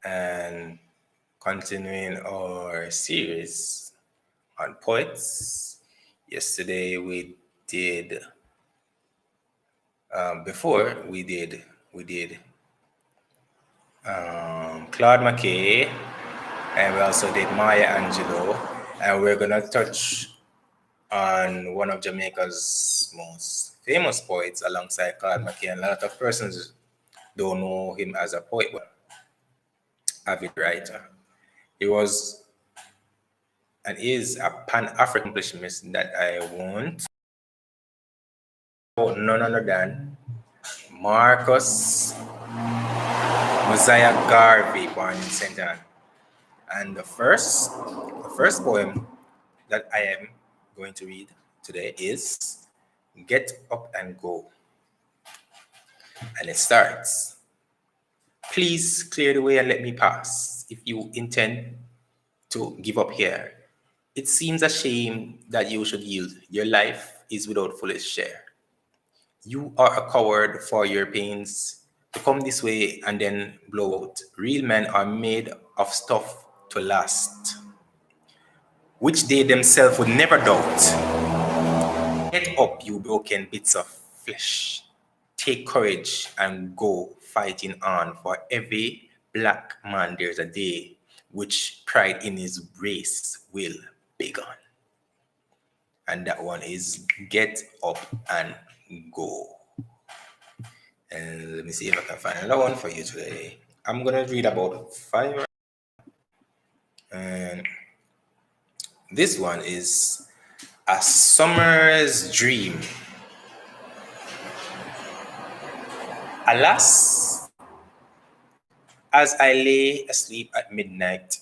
and continuing our series on poets. Yesterday we did, before we did Claude McKay, and we also did Maya Angelou, and we're gonna touch on one of Jamaica's most famous poets alongside Claude McKay. And a lot of persons don't know him as a poet, but avid writer. He was and is a Pan-African accomplishment that I want none other than Marcus Mosiah Garvey, born in St. Anne. And the first poem that I am going to read today is Get Up and Go. And it starts. Please clear the way and let me pass if you intend to give up here. It seems a shame that you should yield. Your life is without foolish share. You are a coward for your pains to come this way and then blow out. Real men are made of stuff to last, which they themselves would never doubt. Get up, you broken bits of flesh. Take courage and go fighting on. For every black man, there's a day which pride in his race will begin. And that one is Get Up and Go. And let me see if I can find another one for you today. I'm gonna read about 5. And this one is A Summer's Dream. Alas, as I lay asleep at midnight,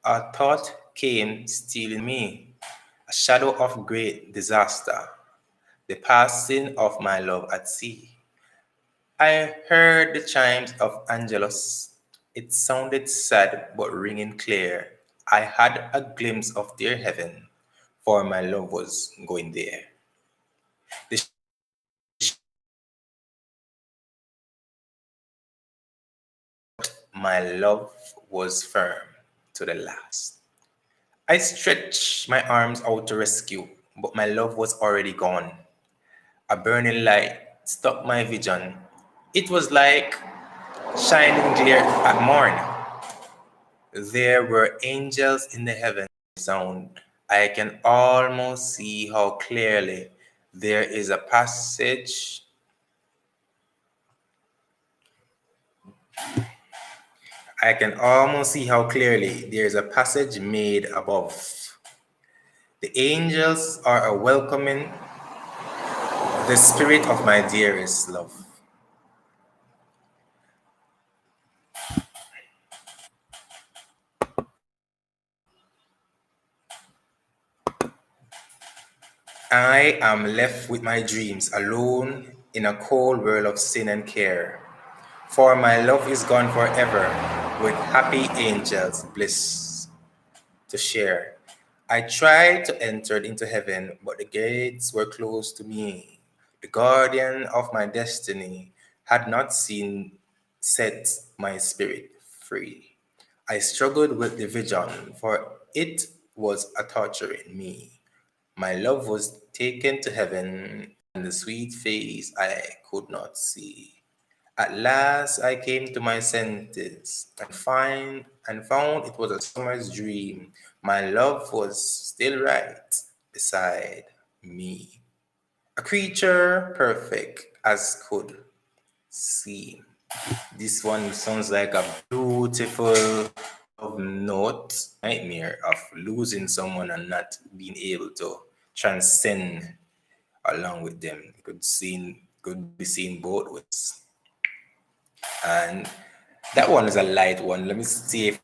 a thought came stealing me, a shadow of great disaster, the passing of my love at sea. I heard the chimes of Angelus. It sounded sad but ringing clear. I had a glimpse of their heaven, for my love was going there. The my love was firm to the last. I stretched my arms out to rescue, but my love was already gone. A burning light struck my vision. It was like shining glare at morn. There were angels in the heavens sound. I can almost see how clearly there is a passage. I can almost see how clearly there is a passage made above. The angels are a welcoming the spirit of my dearest love. I am left with my dreams alone in a cold world of sin and care. For my love is gone forever with happy angels bliss to share. I tried to enter into heaven, but the gates were closed to me. The guardian of my destiny had not seen set my spirit free. I struggled with the vision, for it was a torturing me. My love was taken to heaven, and the sweet face I could not see. At last I came to my senses and found it was a summer's dream. My love was still right beside me. A creature perfect as could seem. This one sounds like a beautiful love note, nightmare of losing someone and not being able to transcend along with them. It could be seen both ways. And that one is a light one. Let me see if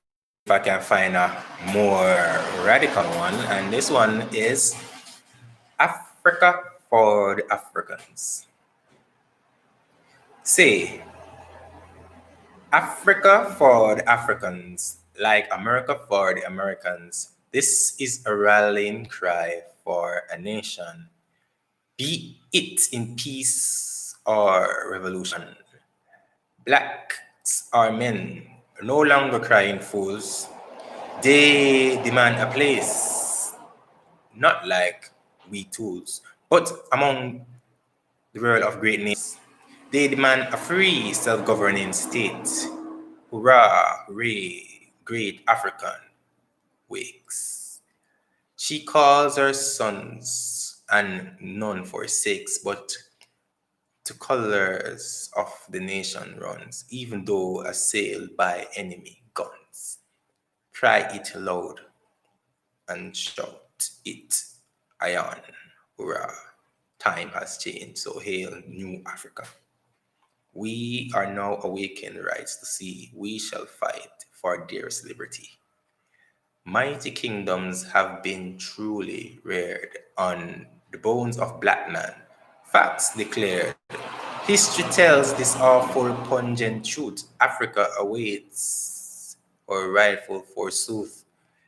I can find a more radical one. And this one is Africa for the Africans. Say, Africa for the Africans, like America for the Americans. This is a rallying cry for a nation, be it in peace or revolution. Black are men, no longer crying fools. They demand a place, not like we tools, but among the world of great nations. They demand a free, self-governing state. Hurrah, hooray, great African wakes. She calls her sons, and none forsakes, but to colors of the nation runs, even though assailed by enemy guns. Cry it loud and shout it, Ion, hurrah. Time has changed, so hail new Africa. We are now awakened rights to see, we shall fight for dearest liberty. Mighty kingdoms have been truly reared on the bones of black man. Facts declared. History tells this awful, pungent truth. Africa awaits our rightful forsooth.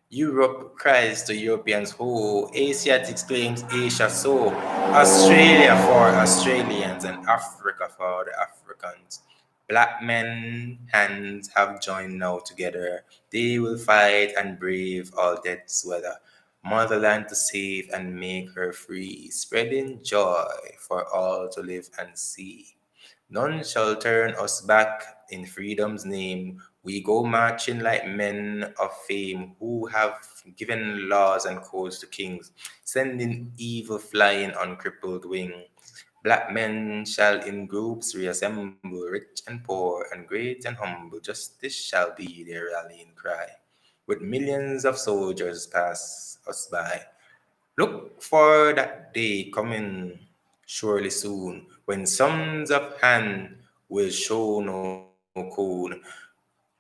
Europe cries to Europeans who, Asiatics claims Asia so, Australia for Australians and Africa for the Africans. Black men hands have joined now together. They will fight and brave all death's weather. Motherland to save and make her free, spreading joy for all to live and see. None shall turn us back in freedom's name. We go marching like men of fame who have given laws and codes to kings, sending evil flying on crippled wing. Black men shall in groups reassemble, rich and poor, and great and humble. Justice shall be their rallying cry. With millions of soldiers pass us by, look for that day coming surely soon, when sons of Han will show no coon.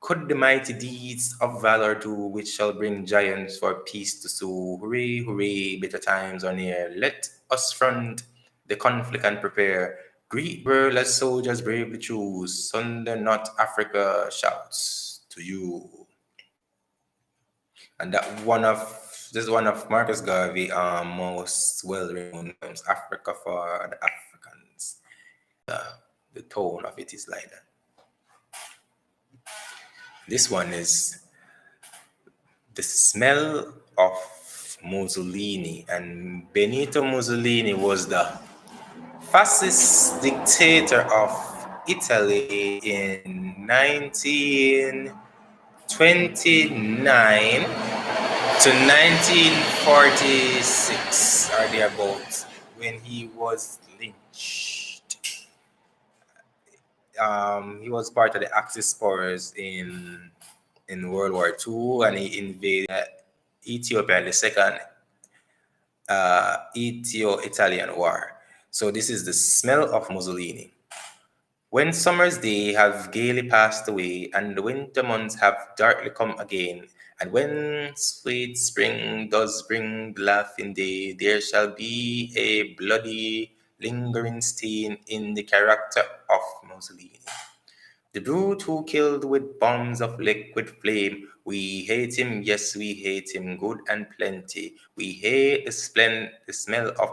Could the mighty deeds of valor do, which shall bring giants for peace to sue? Hooray, hooray, better times are near. Let us front the conflict and prepare. Greet world as soldiers bravely choose. Sunder not Africa shouts to you. And that one of this is one of Marcus Garvey most well-known poems, Africa for the Africans. The tone of it is like that. This one is the smell of Mussolini, and Benito Mussolini was the fascist dictator of Italy in 1929 to 1946 or thereabouts, when he was lynched. He was part of the Axis powers in World War II, and he invaded Ethiopia in the second Ethio-Italian War. So this is the smell of Mussolini. When summer's day have gaily passed away, and the winter months have darkly come again, and when sweet spring does bring the laughing day, there shall be a bloody, lingering stain in the character of Mussolini. The brute who killed with bombs of liquid flame. We hate him, yes, we hate him, good and plenty. We hate the smell of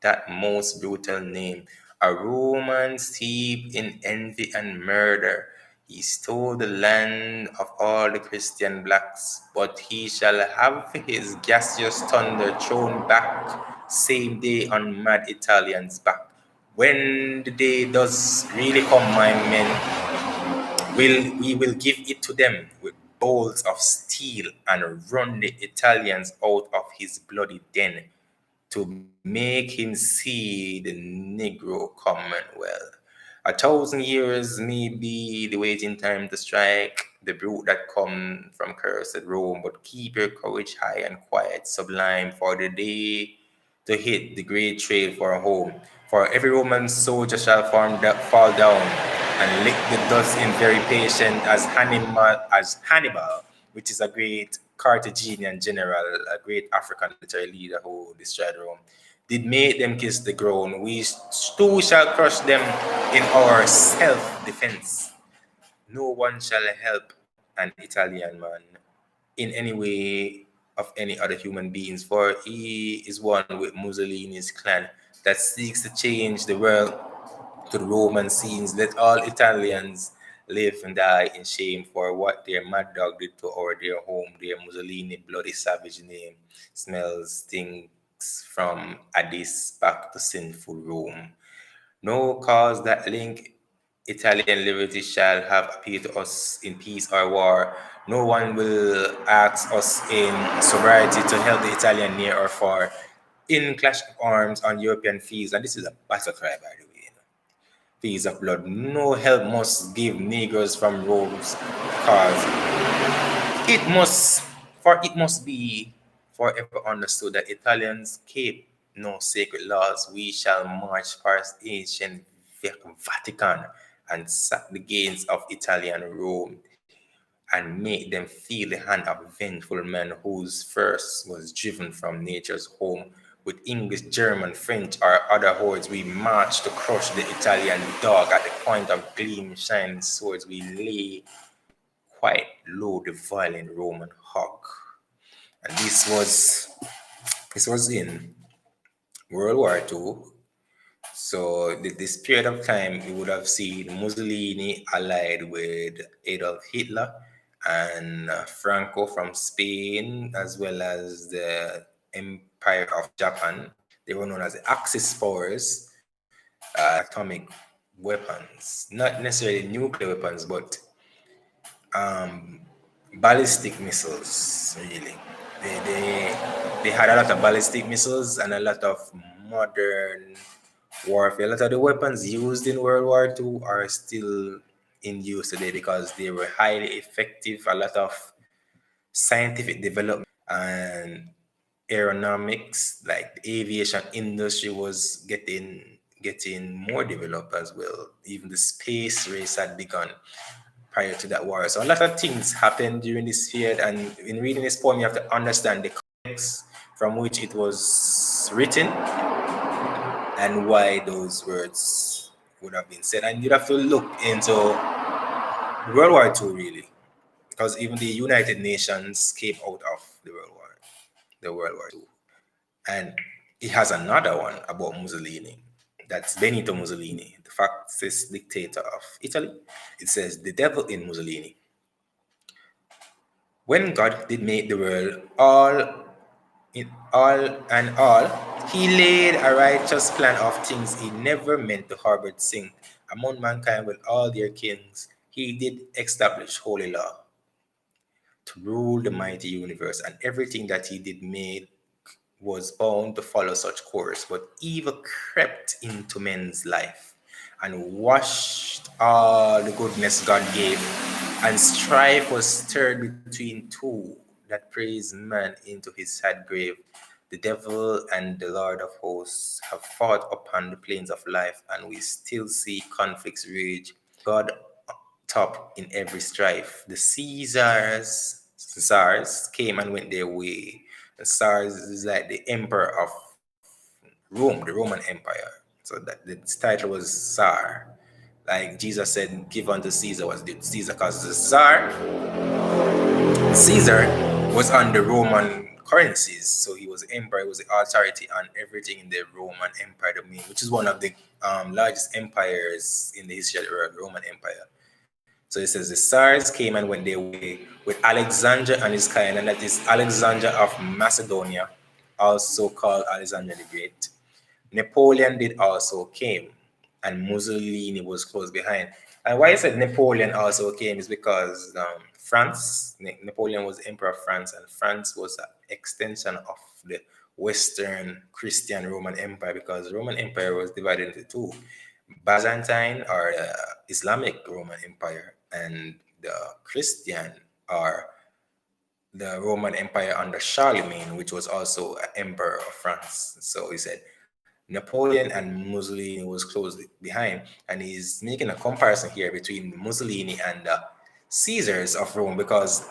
that most brutal name. A Roman steeped in envy and murder. He stole the land of all the Christian blacks, but he shall have his gaseous thunder thrown back same day on mad Italians' back. When the day does really come, my men, we will give it to them with bowls of steel and run the Italians out of his bloody den to make him see the Negro Commonwealth. 1,000 years may be the waiting time to strike the brute that come from cursed Rome, but keep your courage high and quiet, sublime, for the day to hit the great trail for home. For every Roman soldier shall fall down and lick the dust in very patient as Hannibal, which is a great Carthaginian general, a great African military leader who destroyed Rome, did make them kiss the ground. We too shall crush them in our self-defense. No one shall help an Italian man in any way of any other human beings, for he is one with Mussolini's clan that seeks to change the world to the Roman scenes. Let all Italians live and die in shame for what their mad dog did to our dear home. Their Mussolini bloody savage name smells things from Addis back to sinful Rome. No cause that link Italian liberty shall have appeared to us in peace or war. No one will ask us in sobriety to help the Italian near or far in clash of arms on European fields. And this is a battle cry, by the way. Fields of blood. No help must give Negroes from Rome's cause. It must be forever understood that Italians keep no sacred laws. We shall march past ancient Vatican and sack the gates of Italian Rome and make them feel the hand of vengeful men whose first was driven from nature's home. With English, German, French, or other hordes, we march to crush the Italian dog at the point of gleam shining swords. We lay quite low the violent Roman hog. And this was in World War II. So this period of time, we would have seen Mussolini allied with Adolf Hitler and Franco from Spain, as well as the Empire of Japan. They were known as the Axis powers, atomic weapons, not necessarily nuclear weapons, but um, ballistic missiles. Really, they they had a lot of ballistic missiles and a lot of modern warfare. A lot of the weapons used in World War II are still in use today because they were highly effective. A lot of scientific development and aeronautics, like the aviation industry, was getting more developed as well. Even the space race had begun prior to that war. So a lot of things happened during this period, and in reading this poem, you have to understand the context from which it was written and why those words would have been said. And you'd have to look into World War II really, because even the United Nations came out of the World War II. And it has another one about Mussolini. That's Benito Mussolini, the fascist dictator of Italy. It says, the devil in Mussolini. When God did make the world, all, he laid a righteous plan of things he never meant to harbor sin. Among mankind with all their kings, he did establish holy law to rule the mighty universe, and everything that he did made was bound to follow such course. But evil crept into men's life and washed all the goodness God gave, and strife was stirred between two that praised man into his sad grave. The devil and the Lord of hosts have fought upon the plains of life, and we still see conflicts rage. God top in every strife. The Caesars came and went their way. The Tsars is like the emperor of Rome, the Roman Empire. So that the title was Tsar. Like Jesus said, give unto Caesar what's due to Caesar, because the Tsar, Caesar, was on the Roman currencies. So he was the emperor, he was the authority on everything in the Roman Empire domain, which is one of the largest empires in the history of the world, Roman Empire. So it says the Tsars came and went their way with Alexander and his kind, and that is Alexander of Macedonia, also called Alexander the Great. Napoleon did also came, and Mussolini was close behind. And why I said Napoleon also came is because France, Napoleon was the emperor of France, and France was an extension of the Western Christian Roman Empire, because the Roman Empire was divided into two: Byzantine or Islamic Roman Empire, and the Christian or the Roman Empire under Charlemagne, which was also an emperor of France. So he said Napoleon and Mussolini was close behind, and he's making a comparison here between Mussolini and the Caesars of Rome, because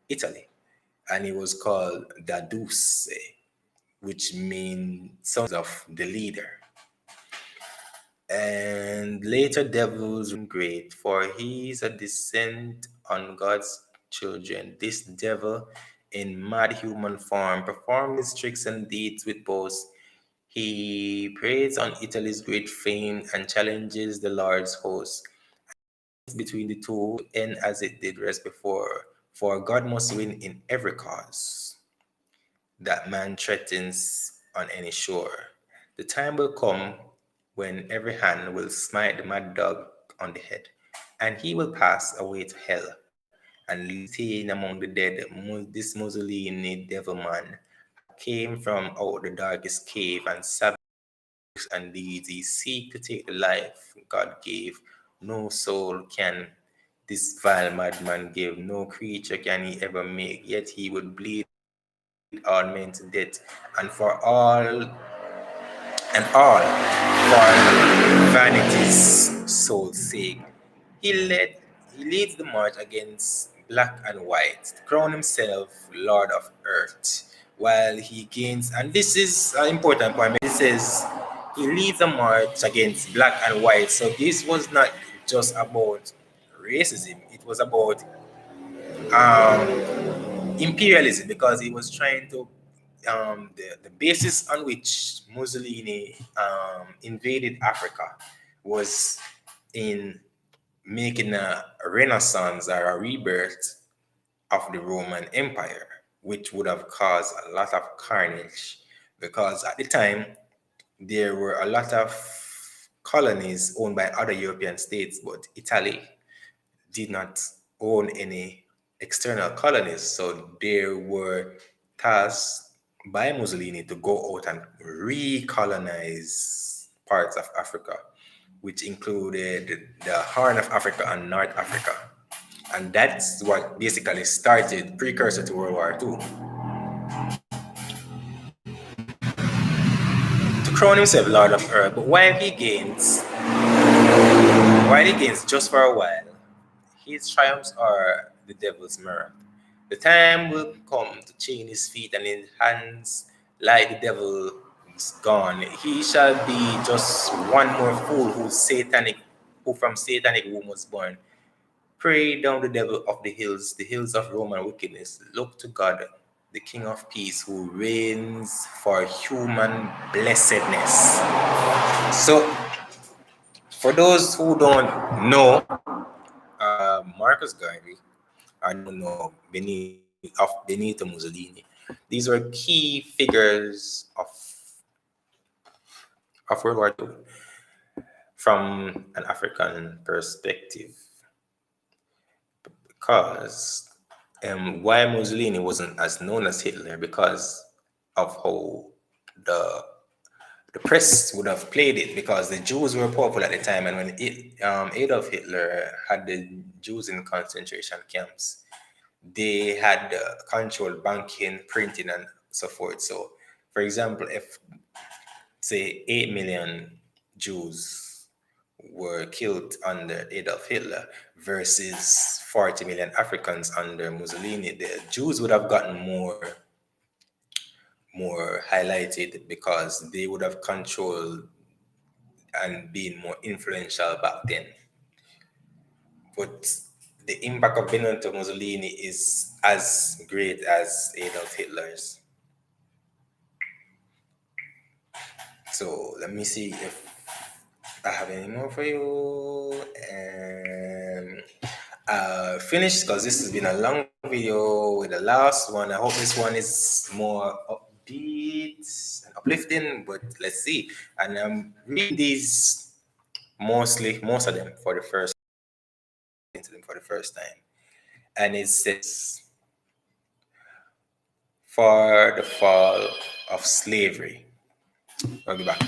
Italy, and he was called the Duce, which means sons of the leader. And later devils great, for he is a descent on God's children. This devil, in mad human form, performed his tricks and deeds with boast. He preys on Italy's great fame and challenges the Lord's host. between the two end as it did rest before, for God must win in every cause that man threatens on any shore. The time will come when every hand will smite the mad dog on the head, and he will pass away to hell and leave staying among the dead. This Mussolini devil man came from out the darkest cave and savage and deeds he seek to take the life God gave. No soul can this vile madman give, no creature can he ever make, yet he would bleed all men to death, and for all for vanity's soul's sake. He led he leads the march against black and white, to crown himself Lord of Earth, while he gains, and this is an important point. It says he leads a march against black and white. So this was not just about racism; it was about imperialism, because he was trying to the basis on which Mussolini invaded Africa was in making a renaissance or a rebirth of the Roman Empire, which would have caused a lot of carnage, because at the time there were a lot of colonies owned by other European states, but Italy did not own any external colonies. So they were tasked by Mussolini to go out and recolonize parts of Africa, which included the Horn of Africa and North Africa. And that's what basically started precursor to World War II. To crown himself Lord of Earth, but while he gains just for a while, his triumphs are the devil's mirror. The time will come to chain his feet and his hands like the devil is gone. He shall be just one more fool who from satanic womb was born. Pray down the devil of the hills of Roman wickedness. Look to God, the King of peace, who reigns for human blessedness. So, for those who don't know, Marcus Garvey, I don't know, Benito Mussolini. These were key figures of World War II from an African perspective. Because why Mussolini wasn't as known as Hitler, because of how the the press would have played it, because the Jews were powerful at the time, and when Adolf Hitler had the Jews in concentration camps, they had controlled banking, printing, and so forth. So, for example, if say 8 million Jews were killed under Adolf Hitler versus 40 million Africans under Mussolini, the Jews would have gotten more highlighted, because they would have controlled and been more influential back then. But the impact of Benito Mussolini is as great as Adolf Hitler's. So let me see if I have any more for you. And finish, because this has been a long video with the last one. I hope this one is more upbeat and uplifting, but let's see. And I'm reading these most of them for the first time. And it says, for the fall of slavery. I'll be back.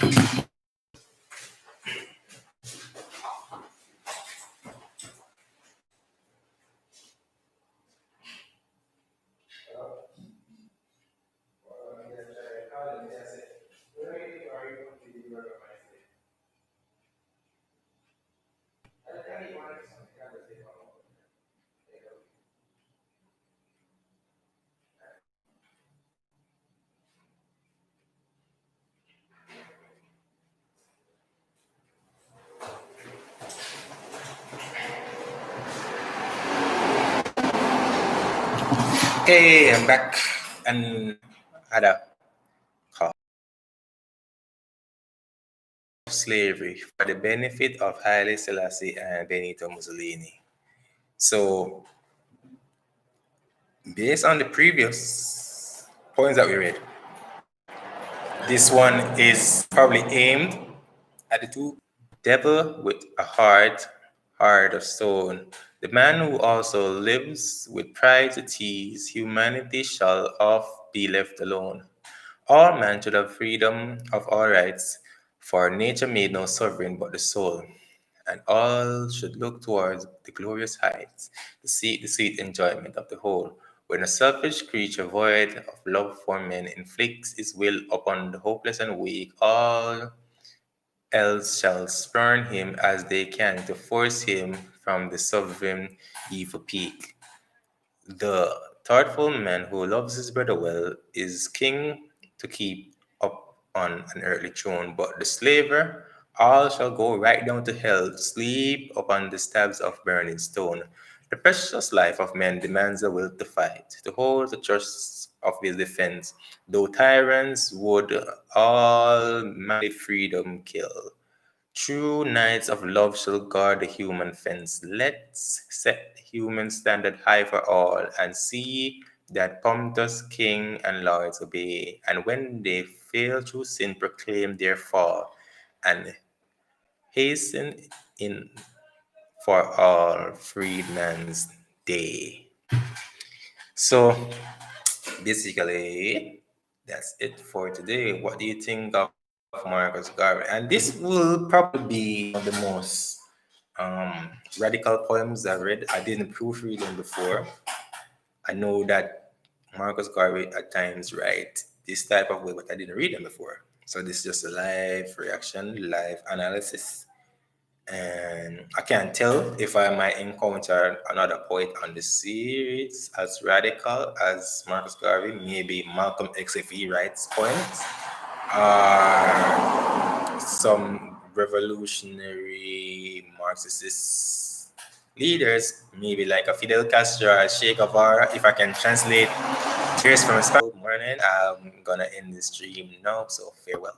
Hey, I'm back, and had a call. slavery for the benefit of Haile Selassie and Benito Mussolini. So, based on the previous points that we read, this one is probably aimed at the two devil with a heart of stone. The man who also lives with pride to tease humanity shall oft be left alone. All men should have freedom of all rights, for nature made no sovereign but the soul, and all should look towards the glorious heights to seek the sweet enjoyment of the whole. When a selfish creature void of love for men inflicts his will upon the hopeless and weak, all else shall spurn him as they can to force him from the sovereign evil peak. The thoughtful man who loves his brother well is king to keep up on an earthly throne, but the slaver, all shall go right down to hell to sleep upon the stabs of burning stone. The precious life of man demands a will to fight, to hold the trust of his defense, though tyrants would all manly freedom kill. True knights of love shall guard the human fence. Let's set the human standard high for all, and see that pompous king and lords obey. And when they fail through sin, proclaim their fall, and hasten in for all freedman's day. So basically, that's it for today. What do you think of Marcus Garvey? And this will probably be one of the most radical poems I've read. I didn't proofread them before. I know that Marcus Garvey at times write this type of way, but I didn't read them before. So this is just a live reaction, live analysis. And I can't tell if I might encounter another poet on the series as radical as Marcus Garvey, maybe Malcolm X if he writes poems, or some revolutionary Marxist leaders, maybe like a Fidel Castro or Che Guevara, if I can translate. Cheers from Spanish. Good morning. I'm gonna end the stream now, so farewell.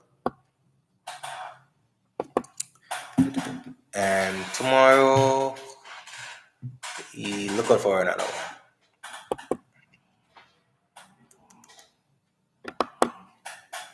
And tomorrow, look out for another one.